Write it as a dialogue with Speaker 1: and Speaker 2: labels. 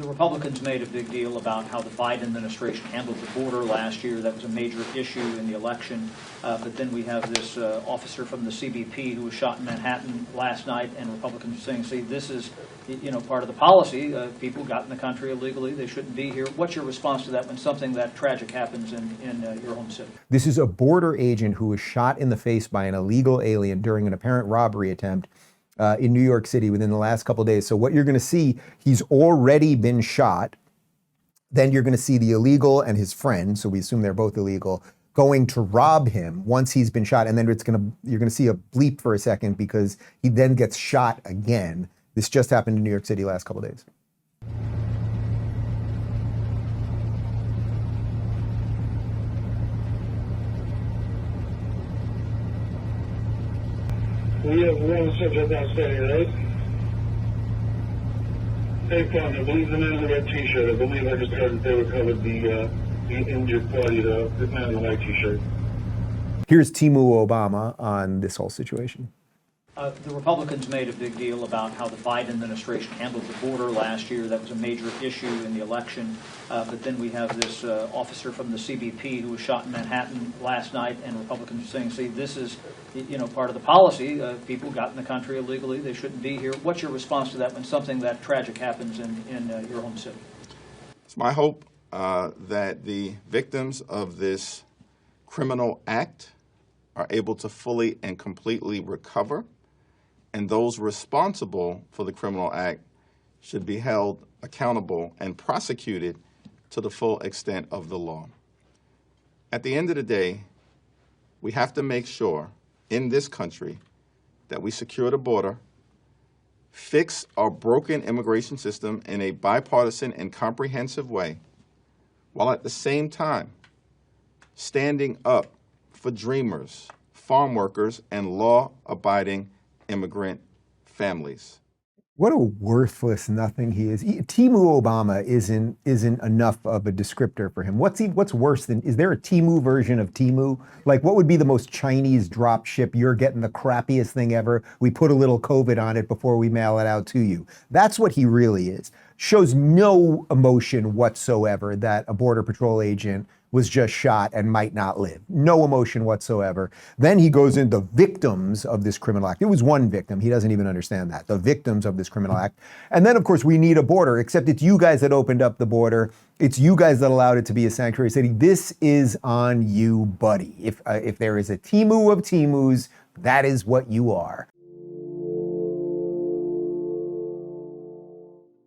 Speaker 1: Republicans made a big deal about how the Biden administration handled the border last year. That was a major issue in the election. But then we have this officer from the CBP who was shot in Manhattan last night, and Republicans are saying, see, this is part of the policy. People got in the country illegally. They shouldn't be here. What's your response to that when something that tragic happens in your home city?
Speaker 2: This is a border agent who was shot in the face by an illegal alien during an apparent robbery attempt in New York City within the last couple of days. So what you're going to see, he's already been shot. Then you're going to see the illegal and his friend, so we assume they're both illegal, going to rob him once he's been shot. And then you're going to see a bleep for a second because he then gets shot again. This just happened in New York City last couple of days.
Speaker 3: We have one subject outstanding, right? Hey, fun. I believe the man in the red T-shirt. I believe I just heard that they recovered the injured party, the man in the white T-shirt.
Speaker 2: Here's Timu Obama on this whole situation.
Speaker 1: The Republicans made a big deal about how the Biden administration handled the border last year. That was a major issue in the election. But then we have this officer from the CBP who was shot in Manhattan last night, and Republicans are saying, see, this is part of the policy. People got in the country illegally. They shouldn't be here. What's your response to that when something that tragic happens in your home city?
Speaker 4: It's my hope that the victims of this criminal act are able to fully and completely recover, and those responsible for the criminal act should be held accountable and prosecuted to the full extent of the law. At the end of the day, we have to make sure in this country that we secure the border, fix our broken immigration system in a bipartisan and comprehensive way, while at the same time standing up for dreamers, farm workers, and law-abiding immigrant families.
Speaker 2: What a worthless nothing he is. Timu Obama isn't enough of a descriptor for him. What's worse than, is there a Timu version of Timu? Like, what would be the most Chinese drop ship? You're getting the crappiest thing ever. We put a little COVID on it before we mail it out to you. That's what he really is. Shows no emotion whatsoever that a Border Patrol agent was just shot and might not live. No emotion whatsoever. Then he goes into victims of this criminal act. It was one victim. He doesn't even understand that. The victims of this criminal act. And then, of course, we need a border, except it's you guys that opened up the border. It's you guys that allowed it to be a sanctuary city. This is on you, buddy. If there is a Timu of Timus, that is what you are.